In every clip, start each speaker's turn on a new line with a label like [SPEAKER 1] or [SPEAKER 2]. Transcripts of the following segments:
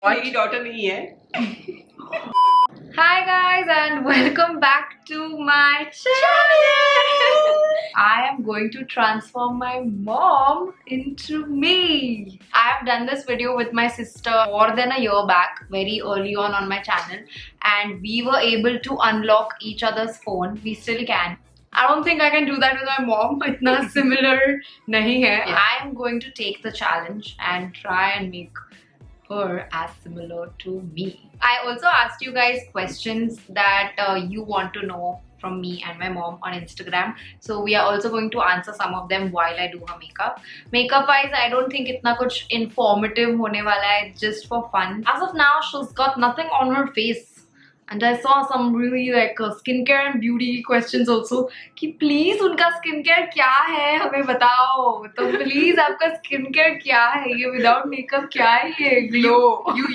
[SPEAKER 1] मेरी डॉटर नहीं है.
[SPEAKER 2] Hi guys and welcome back to my channel. I am going to transform my mom into me. I have done this video with my sister more than a year back, very early on my channel, and we were able to unlock each other's phone. We still can. I don't think I can do that with my mom. Itna similar nahi hai.
[SPEAKER 1] Yeah.
[SPEAKER 2] I am going to take the challenge and try and make her as similar to me. I also asked you guys questions that you want to know from me and my mom on Instagram. So we are also going to answer some of them while I do her makeup. Makeup wise, I don't think itna kuch informative hone wala hai. It's just for fun. As of now, she's got nothing on her face. And I saw some really like skincare and beauty questions also कि please उनका skincare क्या है हमें बताओ. तो please आपका skincare क्या है ये without makeup क्या है ये glow.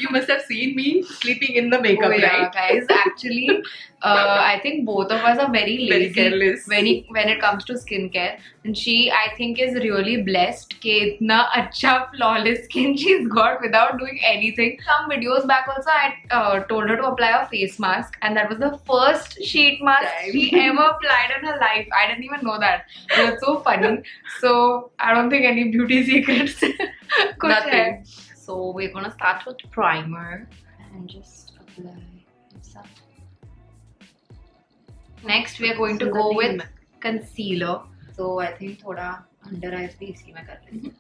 [SPEAKER 1] You must have seen me sleeping in the makeup,
[SPEAKER 2] Oh, yeah,
[SPEAKER 1] right?
[SPEAKER 2] guys, actually, I think both of us are very lazy
[SPEAKER 1] Very careless.
[SPEAKER 2] when it comes to skincare. And she, I think, is really blessed कि इतना अच्छा flawless skin she's got without doing anything. Some videos back also, I told her to apply a face mask, and that was the first sheet mask she ever applied in her life. I didn't even know that. That's so funny. So I don't think any beauty secrets. कुछ है.
[SPEAKER 1] Nothing.
[SPEAKER 2] So we're gonna start with primer and just apply stuff. Next we are going to go with concealer. So I think थोड़ा under eyes भी इसी में कर लेंगे.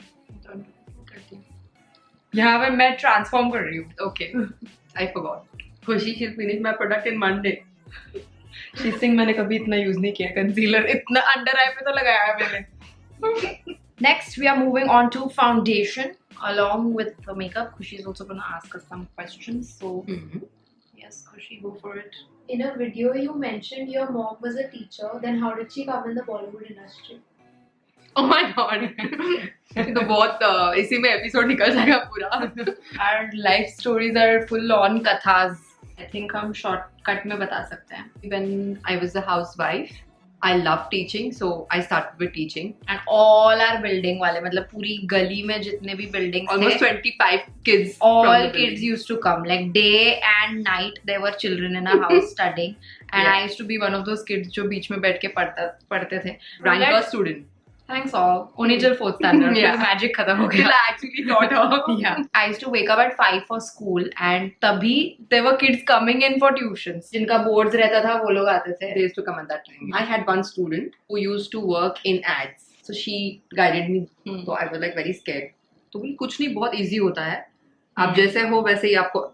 [SPEAKER 2] यहाँ पे मैं transform कर रही हूँ.
[SPEAKER 1] Okay. I forgot. खुशी she'll finish my product in Monday. She's saying मैंने कभी इतना use नहीं किया concealer. इतना under eye पे तो लगाया है मैंने.
[SPEAKER 2] Next we are moving on to foundation along with the makeup. Khushi is also gonna ask us some questions. So yes, Khushi, go for it.
[SPEAKER 3] In a video, you mentioned your mom was a teacher. Then how did she come in the Bollywood industry?
[SPEAKER 1] Oh my god. तो बहुत इसी में episode निकल जाएगा पूरा.
[SPEAKER 2] Our life stories are full on kathas. I think हम shortcut में बता सकते हैं.
[SPEAKER 1] When I was a housewife, I loved teaching, so I started with teaching.
[SPEAKER 2] And all our building वाले मतलब पूरी गली में जितने भी buildings
[SPEAKER 1] Almost
[SPEAKER 2] थे,
[SPEAKER 1] 25 kids.
[SPEAKER 2] all
[SPEAKER 1] from the
[SPEAKER 2] kids
[SPEAKER 1] building.
[SPEAKER 2] used to come. Like day and night there were children in our house studying. And
[SPEAKER 1] Yeah.
[SPEAKER 2] I used to be one of those kids जो बीच में बैठ के पढ़ते थे.
[SPEAKER 1] Ranker student.
[SPEAKER 2] Thanks all. Only till 4th standard.
[SPEAKER 1] Yeah.
[SPEAKER 2] Magic खत्म हो
[SPEAKER 1] Till
[SPEAKER 2] गया.
[SPEAKER 1] I actually taught her.
[SPEAKER 2] Yeah. I used to wake up at 5 for school and तभी there were kids coming in for tuitions. जिनका boards रहता था वो लोग आते थे.
[SPEAKER 1] They used to come at that time. I had one student who used to work in ads. So she guided me. So I was like very scared. तो बोली कुछ नहीं बहुत easy होता है. आप जैसे हो वैसे ही आपको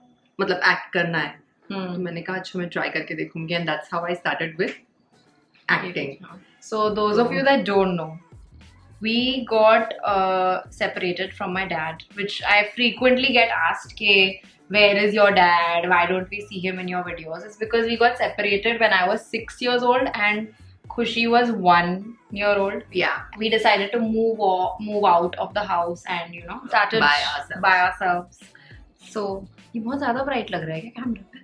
[SPEAKER 1] मतलब act करना है. तो मैंने कहा अच्छा मैं try करके देखूंगी and that's how I started with acting.
[SPEAKER 2] So those of you that don't know, we got separated from my dad, which I frequently get asked ke, where is your dad? Why don't we see him in your videos? It's because we got separated when I was 6 years old and Khushi was 1 year old.
[SPEAKER 1] Yeah.
[SPEAKER 2] We decided to move out of the house and started
[SPEAKER 1] By
[SPEAKER 2] ourselves. So ये बहुत ज़्यादा bright लग रहा है क्या कैमरे पे?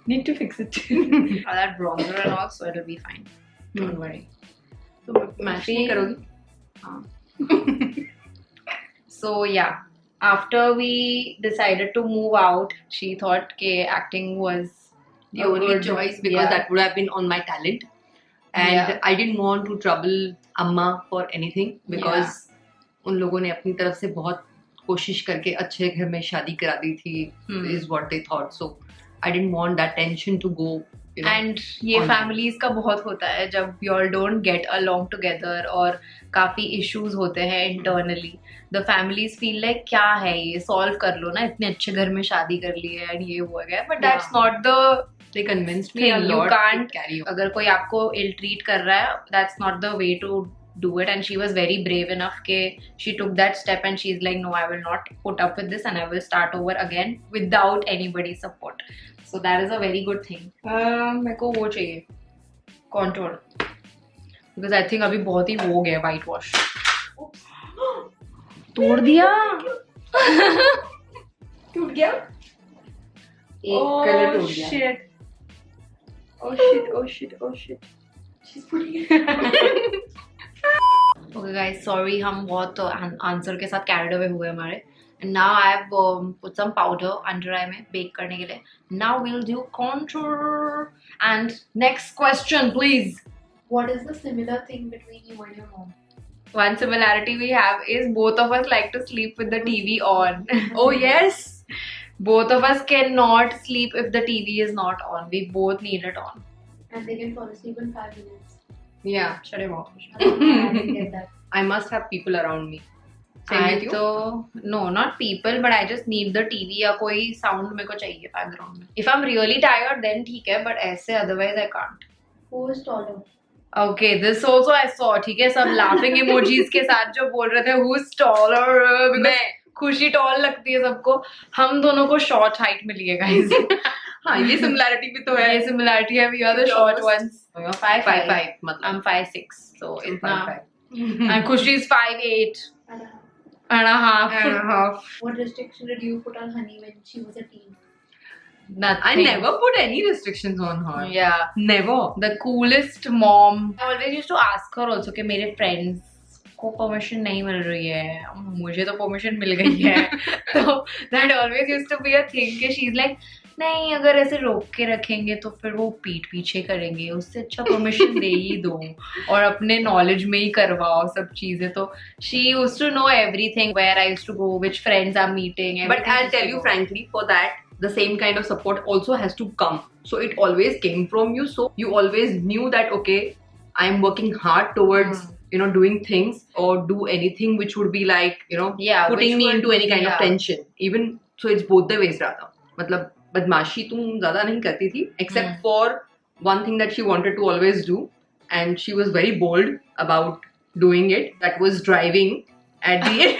[SPEAKER 1] Need to fix it.
[SPEAKER 2] I'll add bronzer and all, so it'll be fine. Don't worry.
[SPEAKER 1] तो मैच नहीं करोगी?
[SPEAKER 2] So yeah, after we decided to move out, she thought ke acting was
[SPEAKER 1] The
[SPEAKER 2] a
[SPEAKER 1] only
[SPEAKER 2] good-
[SPEAKER 1] choice because
[SPEAKER 2] yeah.
[SPEAKER 1] that would have been on my talent. And
[SPEAKER 2] Yeah.
[SPEAKER 1] I didn't want to trouble Amma for anything because उन लोगों ने अपनी तरफ से बहुत कोशिश करके अच्छे घर में शादी करा दी थी is what they thought. So I didn't want that tension to go.
[SPEAKER 2] And ये
[SPEAKER 1] on-
[SPEAKER 2] families का बहुत होता है जब you all don't get along together और काफी issues होते हैं internally. The families feel like क्या है ये solve कर लो ना इतने अच्छे घर में शादी कर ली है and ये हो गया. But that's not the
[SPEAKER 1] They convinced me
[SPEAKER 2] thing.
[SPEAKER 1] a
[SPEAKER 2] You
[SPEAKER 1] lot
[SPEAKER 2] can't
[SPEAKER 1] to carry on.
[SPEAKER 2] अगर कोई आपको ill treat कर रहा है, that's not the way to do it. And she was very brave enough के she took that step and she's like no, I will not put up with this and I will start over again without anybody's support. So that is a very good thing. मेरे को वो चाहिए contour because I think अभी बहुत ही वो हो गया white wash. तोड़ दिया.
[SPEAKER 1] टूट गया?
[SPEAKER 2] एक
[SPEAKER 1] कलर टूट गया.
[SPEAKER 2] shit.
[SPEAKER 1] Oh shit, oh shit, oh shit. She's putting it.
[SPEAKER 2] Okay guys, sorry हम बहुत आंसर के साथ carried away हुए हमारे. And now I have put some powder under eye में bake करने के लिए. Now we'll do contour. And next question, please.
[SPEAKER 3] What is the similar thing between you and your mom?
[SPEAKER 2] One similarity we have is both of us like to sleep with the TV on.
[SPEAKER 1] Oh yes.
[SPEAKER 2] Both of us cannot sleep if the TV is not on. We both need it on.
[SPEAKER 3] And they can fall asleep in 5 minutes.
[SPEAKER 1] Yeah.
[SPEAKER 2] Shut your mouth.
[SPEAKER 3] I didn't get that.
[SPEAKER 1] I must have people around me. Same with you?
[SPEAKER 2] तो no, not people, but I just need the TV या कोई sound मेरे को चाहिए background में. If I'm really tired, then ठीक है, but ऐसे otherwise I can't.
[SPEAKER 3] Who is taller?
[SPEAKER 2] Okay, this also I saw. ठीक है, सब laughing emojis के साथ जो बोल रहे थे who's taller?
[SPEAKER 1] मैं.
[SPEAKER 2] खुशी tall लगती है सबको. हम दोनों को short height मिली है guys.
[SPEAKER 1] हाँ, ये similarity भी तो है.
[SPEAKER 2] ये similarity है. We are the short ones. You're 5'5".
[SPEAKER 1] 5'5" मतलब.
[SPEAKER 2] I'm 5'6". So इतना.
[SPEAKER 1] 5'5".
[SPEAKER 2] And Khushi is 5'8".
[SPEAKER 3] And a half.
[SPEAKER 2] And a half.
[SPEAKER 1] And a half.
[SPEAKER 3] What restriction did you put on Honey when she was a teen?
[SPEAKER 2] Nothing.
[SPEAKER 1] I never put any restrictions on her.
[SPEAKER 2] Yeah.
[SPEAKER 1] Never.
[SPEAKER 2] The coolest mom. I always used to ask her also कि मेरे friends को permission नहीं मिल रही है, मुझे तो permission मिल गई है. So that always used to be a thing कि she's like नहीं, अगर ऐसे रोक के रखेंगे तो फिर वो पीठ पीछे करेंगे, उससे अच्छा परमिशन दे ही दो और अपने नॉलेज में ही करवाओ सब चीजें. तो she used to know everything, where I used to go, which friends I'm meeting.
[SPEAKER 1] But I'll tell you frankly, for that, the same kind of support also has to come. So it always came from you. So you always knew that, okay, I'm working hard towards, doing things or do anything which would be like, putting me into any kind of tension. Even, so it's both the ways rather. मतलब बदमाशी तुम ज़्यादा नहीं करती थी, except for one thing that she wanted to always do, and she was very bold about doing it. That was driving at the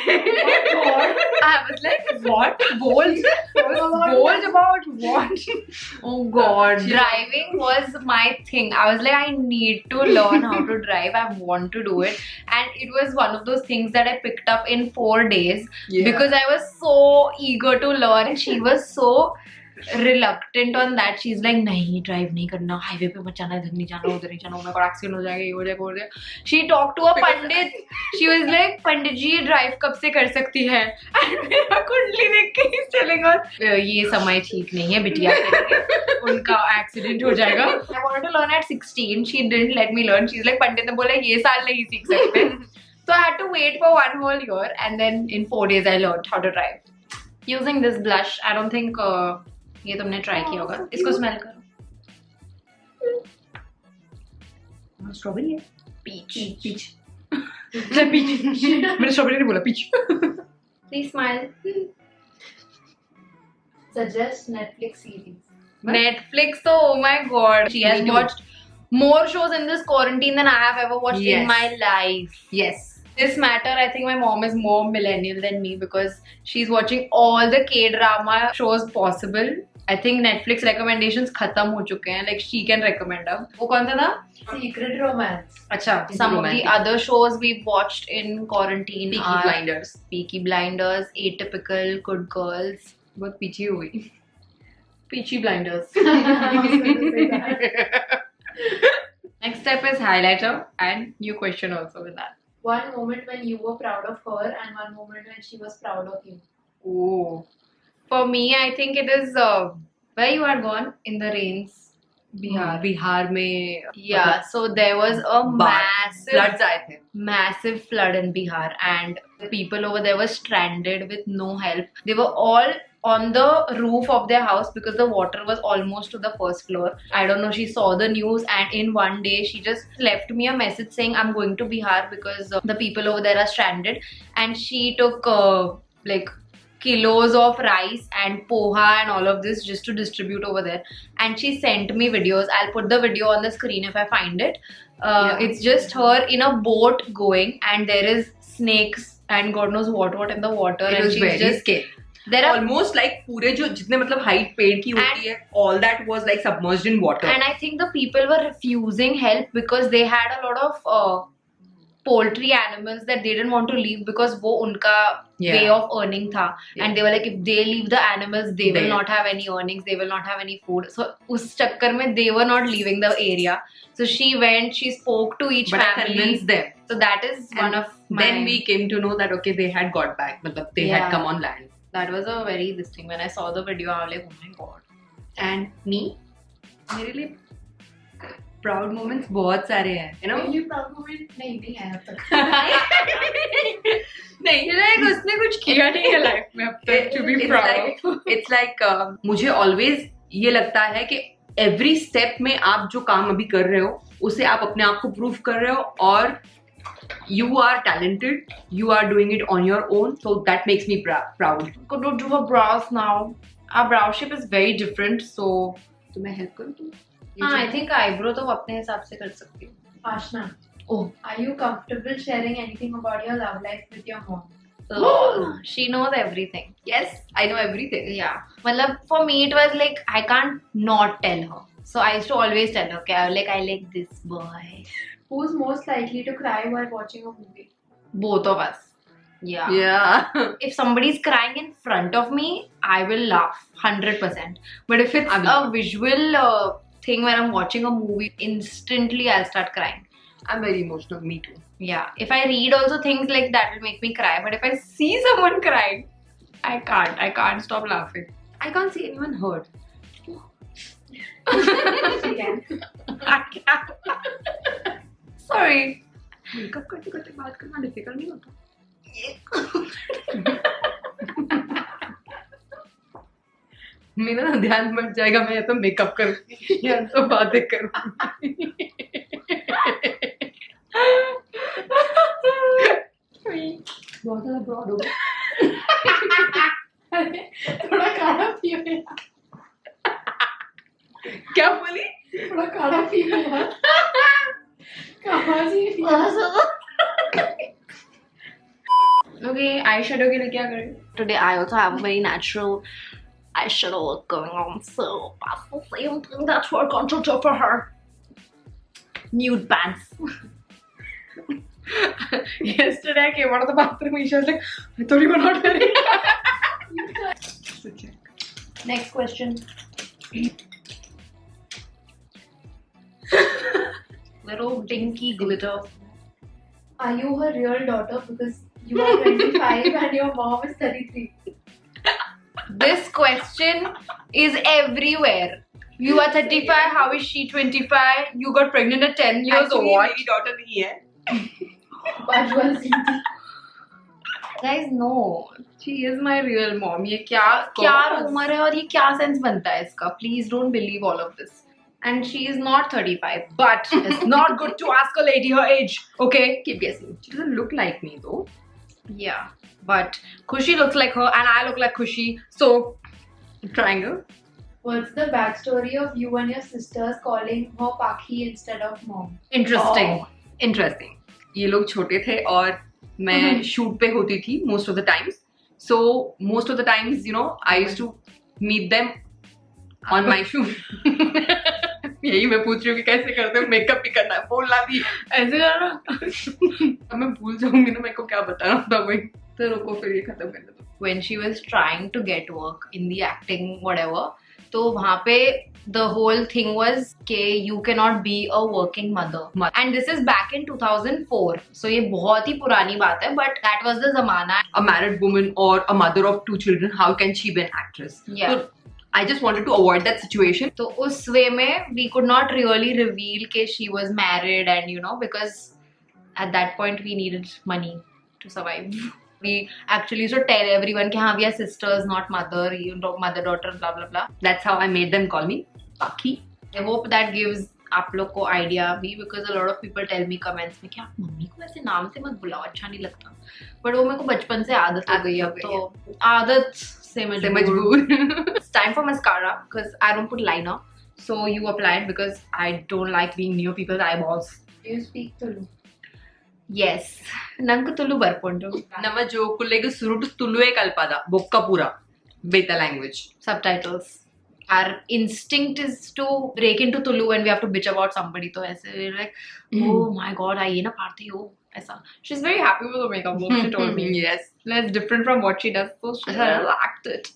[SPEAKER 2] I was like, what? Bold? Bold about what? Oh god. Driving was my thing. I was like, I need to learn how to drive. I want to do it. And it was one of those things that I picked up in 4 days.
[SPEAKER 1] Yeah.
[SPEAKER 2] Because I was so eager to learn. And she was so reluctant on that. She's like, नहीं drive नहीं करना, highway पे मत जाना, इधर नहीं जाना, उधर नहीं जाना, मेरे को accident हो जाएगा, ये हो जाएगा, वो हो जाएगा. She talked to a Pandit. She was like, पंडित जी ये drive कब से कर सकती है? And मेरा कुंडली देख के he's telling her, ये समय ठीक नहीं है बिटिया के लिए, उनका accident हो जाएगा. I wanted to learn at 16. She didn't let me learn. She's like, पंडित ने बोला ये साल नहीं सीख सकते. So I had to wait for 1 whole year, and then in 4 days I learned how to drive. Using this blush, I don't think ये तुमने try किया होगा. इसको स्मेल करो. स्ट्रॉबेरी है. पीच. पीच. मैंने स्ट्रॉबेरी नहीं बोला, peach. Please smile.
[SPEAKER 3] Suggest Netflix series.
[SPEAKER 2] Netflix, so oh my god, she has watched more shows in this quarantine than I have ever watched in my life.
[SPEAKER 1] Yes.
[SPEAKER 2] This matter, I think my mom is more millennial than me because she's watching all the K-drama shows possible. I think Netflix recommendations खत्म हो चुके हैं. Like she can recommend अब. वो कौन सा था?
[SPEAKER 3] Secret Romance.
[SPEAKER 2] अच्छा. Some of the other shows we've watched in quarantine
[SPEAKER 1] Peaky Blinders.
[SPEAKER 2] Peaky Blinders, Atypical, Good Girls.
[SPEAKER 1] बहुत पीछे हो गई.
[SPEAKER 2] Peaky Blinders.
[SPEAKER 3] I was going to say that.
[SPEAKER 2] Next step is highlighter and new question also with that.
[SPEAKER 3] One moment when you were proud of her and one moment when she was proud of you.
[SPEAKER 2] Oh. For me, I think it is where you had gone in the rains.
[SPEAKER 1] Bihar में.
[SPEAKER 2] Yeah, so there was a
[SPEAKER 1] floods आए थे.
[SPEAKER 2] massive flood in Bihar, and the people over there were stranded with no help. They were all on the roof of their house because the water was almost to the first floor. I don't know, she saw the news and in one day she just left me a message saying I'm going to Bihar because the people over there are stranded, and she took like kilos of rice and poha and all of this just to distribute over there, and she sent me videos. I'll put the video on the screen if I find it. It's just her in a boat going, and there is snakes and God knows what in the water.
[SPEAKER 1] It
[SPEAKER 2] and
[SPEAKER 1] was
[SPEAKER 2] she's
[SPEAKER 1] very
[SPEAKER 2] just
[SPEAKER 1] scary.
[SPEAKER 2] there are
[SPEAKER 1] almost like पूरे जो जितने मतलब height पेड़ की होती है, all that was like submerged in water.
[SPEAKER 2] And I think the people were refusing help because they had a lot of poultry animals that they didn't want to leave because वो उनका
[SPEAKER 1] Yeah.
[SPEAKER 2] way of earning tha.
[SPEAKER 1] Yeah.
[SPEAKER 2] And they were like, if they leave the animals, they will
[SPEAKER 1] They-
[SPEAKER 2] not have any earnings, they will not have any food. So us chakkar mein they were not leaving the area. So she went, she spoke to each
[SPEAKER 1] But I
[SPEAKER 2] family.
[SPEAKER 1] convinced them.
[SPEAKER 2] So that is one
[SPEAKER 1] And
[SPEAKER 2] of my...
[SPEAKER 1] Then we came to know that okay, they had got back. Matlab, they
[SPEAKER 2] Yeah.
[SPEAKER 1] had come on land.
[SPEAKER 2] That was a very this thing. When I saw the video, I was like, oh my god.
[SPEAKER 1] And me, मेरे लिए proud moments बहुत सारे हैं, you know.
[SPEAKER 3] Really proud moment नहीं आया अब तक.
[SPEAKER 1] नहीं,
[SPEAKER 2] like उसने कुछ किया नहीं है लाइफ में अब तक to be proud of.
[SPEAKER 1] It's like मुझे always ये लगता है कि every step में आप जो काम अभी कर रहे हो उसे आप अपने आप को prove कर रहे हो और you are talented, you are doing it on your own, so that makes me proud.
[SPEAKER 2] Could you do her brows now? Our brow shape is very different, so
[SPEAKER 1] तो मैं help करूँ तुम?
[SPEAKER 2] हाँ, I think eyebrow तो अपने हिसाब से कर सकती हूँ.
[SPEAKER 3] Ashna,
[SPEAKER 2] Oh,
[SPEAKER 3] are you comfortable sharing anything about your love life with your mom?
[SPEAKER 2] she knows everything.
[SPEAKER 1] Yes, I know everything.
[SPEAKER 2] Yeah, मतलब for me it was like I can't not tell her. So I used to always tell her, okay, I like this boy.
[SPEAKER 3] Who's most likely to cry while watching a movie?
[SPEAKER 2] Both of us. Yeah.
[SPEAKER 1] Yeah.
[SPEAKER 2] If somebody's crying in front of me, I will laugh 100%. But if it's
[SPEAKER 1] I will.
[SPEAKER 2] a visual thing when I'm watching a movie, instantly I'll start crying.
[SPEAKER 1] I'm very emotional. Me too.
[SPEAKER 2] Yeah. If I read also things like that will make me cry. But if I see someone crying, I can't stop laughing.
[SPEAKER 1] I can't see anyone hurt.
[SPEAKER 3] She can.
[SPEAKER 2] I can't. Sorry.
[SPEAKER 1] Makeup करते करते बात करना difficult नहीं होता. मेरा ना ध्यान मत जाएगा, मैं या तो मेकअप करूँगी या तो बातें करूँगी. बहुत ज़्यादा ब्रॉड हो गया.
[SPEAKER 3] थोड़ा काढ़ा पियो यार.
[SPEAKER 1] क्या बोली?
[SPEAKER 3] थोड़ा काढ़ा पियो यार. कहाँ जी
[SPEAKER 2] Okay, eyeshadow के लिए क्या करें? Today I also have a very natural eyeshadow look going on, so that's the same thing that we're going to do for her. Nude pants. Yesterday I came out of the bathroom and she was like, I thought you were not wearing that. Next question. Little dinky glitter.
[SPEAKER 3] Are you her real daughter? Because you are 25 and your mom is 33.
[SPEAKER 2] This question is everywhere. You are 35, how is she 25? You got pregnant at 10 years
[SPEAKER 1] Actually,
[SPEAKER 2] old.
[SPEAKER 1] मेरी daughter नहीं है.
[SPEAKER 3] Bajwal Sindhi.
[SPEAKER 2] Guys, no. She is my real mom. ये क्या
[SPEAKER 1] course.
[SPEAKER 2] rumor है और ये क्या sense बनता है इसका? Please don't believe all of this. And she is not 35. But it's not good to ask a lady her age. Okay?
[SPEAKER 1] Keep guessing. She doesn't look like me though.
[SPEAKER 2] Yeah. But Khushi looks like her and I look like Khushi. So,
[SPEAKER 1] Triangle.
[SPEAKER 3] What's the backstory of you and your sisters calling her Pakhi instead of mom?
[SPEAKER 2] interesting.
[SPEAKER 1] Oh, interesting. ये लोग छोटे थे और मैं shoot पे होती थी most of the times. So most of the times, you know, I used to meet them on my shoot. यही मैं पूछ रही हूँ कि कैसे करते हो, मेकअप भी करना है, बोलना भी
[SPEAKER 2] ऐसे करना.
[SPEAKER 1] अब मैं भूल जाऊंगी ना, मेरे को क्या बताना था भाई. तो रुको फिर ये खत्म करने दो.
[SPEAKER 2] When she was trying to get work in the acting whatever, तो वहाँ पे the whole thing was कि you cannot be a working mother. And this is back in 2004. So ये बहुत ही पुरानी बात है, but that was the ज़माना.
[SPEAKER 1] A married woman or a mother of 2 children, how can she be an actress?
[SPEAKER 2] Yeah.
[SPEAKER 1] So, I just wanted to avoid that situation.
[SPEAKER 2] तो उस way में we could not really reveal कि she was married and you know because at that point we needed money to survive. We actually used to tell everyone कि हाँ we are sisters not mother, you know, mother daughter blah blah blah.
[SPEAKER 1] That's how I made them call me Pakhi.
[SPEAKER 2] I hope that gives आप लोग को idea भी because a lot of people tell me comments में कि आप mummy को ऐसे नाम से मत बुलाओ, अच्छा नहीं लगता. But वो मेरे को बचपन से आदत हो गई अब तो आदत से मजबूर. It's time for mascara because I don't put liner. So you apply it because I don't like being near people's eyeballs.
[SPEAKER 3] Do you speak Tulu?
[SPEAKER 2] Yes. ನಂಗೆ ತುಳು ಬರ್ಕೊಂಡು
[SPEAKER 1] ನಮ್ಮ ಜೋಕುಲೆಗೆ ಸುರುಟು ತುಳುವೆ ಕಲ್ಪದ ಬೊಕ್ಕ ಪೂರ ಬೇತ language.
[SPEAKER 2] subtitles. Our instinct is to break into Tulu when we have to bitch about somebody. So ऐसे we're like, oh my god, I ये ना पारती हो. ऐसा. She's very happy with the makeup look. She told me.
[SPEAKER 1] Yes.
[SPEAKER 2] It's different from what she does, so she liked it.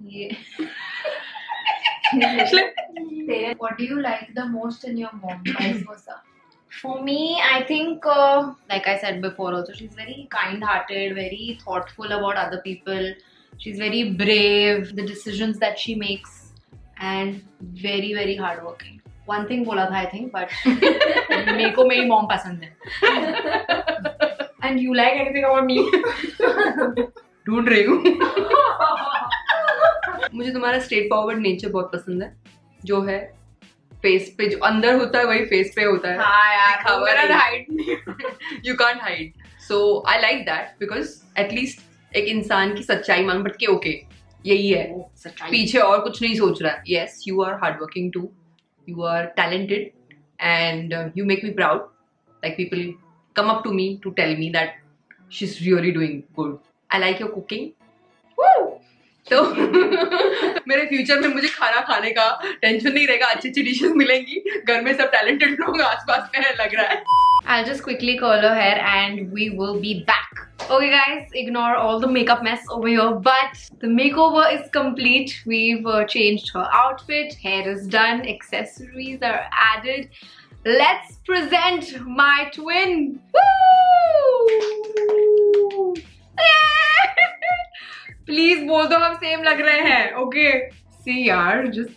[SPEAKER 2] Yeah.
[SPEAKER 3] What do you like the most in your mom? Vice versa.
[SPEAKER 2] For me, I think, like I said before also, she's very kind-hearted, very thoughtful about other people. She's very brave, the decisions that she makes, and very, very hardworking. One thing बोला था I think, but मेरे को मेरी mom पसंद है. And you like anything about me?
[SPEAKER 1] ढूंढ रही हूँ. मुझे तुम्हारा स्ट्रेट फॉरवर्ड नेचर बहुत पसंद है, जो है फेस पे जो अंदर होता है वही फेस पे होता है.
[SPEAKER 2] हाँ यार,
[SPEAKER 1] दिखावा
[SPEAKER 2] मेरा
[SPEAKER 1] नहीं.
[SPEAKER 2] Height.
[SPEAKER 1] You can't hide. So I like that because at least एक इंसान की सच्चाई मांग बट के ओके यही है, पीछे और कुछ नहीं सोच रहा है. Yes, you are hardworking too. You are talented and you make me proud. Like people come up to me to tell me that she's really doing good. I like your cooking. Woo! तो मेरे future में मुझे खाना खाने का tension नहीं रहेगा, अच्छी अच्छी डिशेस मिलेंगी. घर में सब टैलेंटेड लोग आसपास में है लग रहा है.
[SPEAKER 2] I'll just quickly curl her hair and we will be back. Okay guys, ignore all the makeup mess over here, but the makeover is complete. We've changed her outfit, hair is done, accessories are added. Let's present my twin. Woo! Yeah! Please बोल दो हम same लग रहे हैं. Okay. See यार, just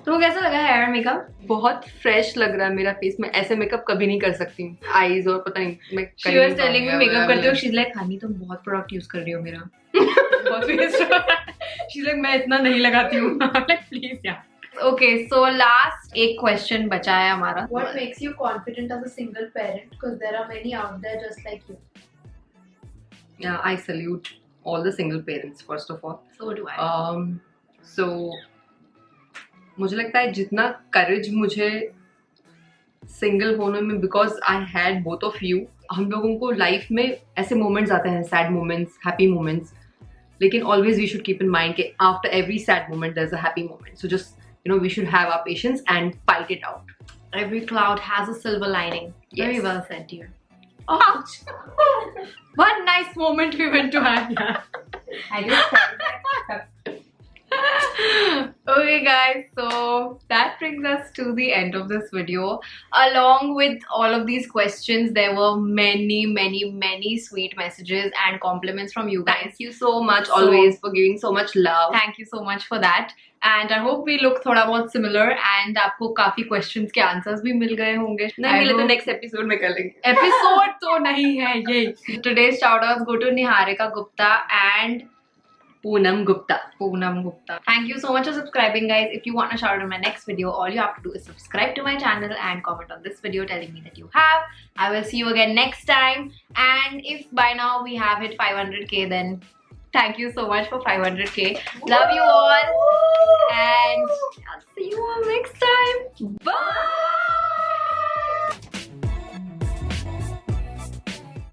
[SPEAKER 2] तो कैसा लगा हेयर मेकअप?
[SPEAKER 1] बहुत फ्रेश लग रहा है मेरा फेस. मैं ऐसे मेकअप कभी नहीं कर सकती हूँ. आईज और पता नहीं मैं
[SPEAKER 2] She was telling me makeup करते हो. She's like हानी तुम बहुत प्रोडक्ट यूज कर रही हो मेरा. बहुत वेस्ट हो रहा है. She's like मैं इतना नहीं लगाती हूँ. Like प्लीज यार. Okay, so last एक क्वेश्चन बचा है हमारा.
[SPEAKER 3] What makes you confident as a single parent? Because there are many out there just like you.
[SPEAKER 1] Yeah, I salute all the single parents first of all.
[SPEAKER 2] So do I.
[SPEAKER 1] So मुझे लगता है जितना करेज मुझे single होने में, because I had both of you. हम लोगों को लाइफ में ऐसे मोमेंट्स आते हैं, सैड मोमेंट्स, हैप्पी मोमेंट्स, लेकिन always we should keep in mind कि after every sad moment there is a happy moment. So just we should have our patience and fight it out.
[SPEAKER 2] Every cloud has a silver lining.
[SPEAKER 1] Yes.
[SPEAKER 2] Very well said, dear. Ouch! What nice moment we went to have.
[SPEAKER 3] I just felt that.
[SPEAKER 2] Okay guys, so that brings us to the end of this video. Along with all of these questions, there were many sweet messages and compliments from you guys.
[SPEAKER 1] Thank you so much always for giving so much love.
[SPEAKER 2] Thank you so much for that. And I hope we look थोड़ा बहुत similar and आपको काफी questions के answers भी मिल गए होंगे.
[SPEAKER 1] नहीं मिले तो next episode में कर लेंगे.
[SPEAKER 2] Episode तो नहीं है ये. Today's shoutouts go to Niharika Gupta and
[SPEAKER 1] Poonam Gupta.
[SPEAKER 2] Poonam Gupta. Thank you so much for subscribing, guys. If you want a shout out in my next video, all you have to do is subscribe to my channel and comment on this video telling me that you have. I will see you again next time. And if by now we have hit 500k, then thank you so much for 500k. Love you all. And I'll see you all next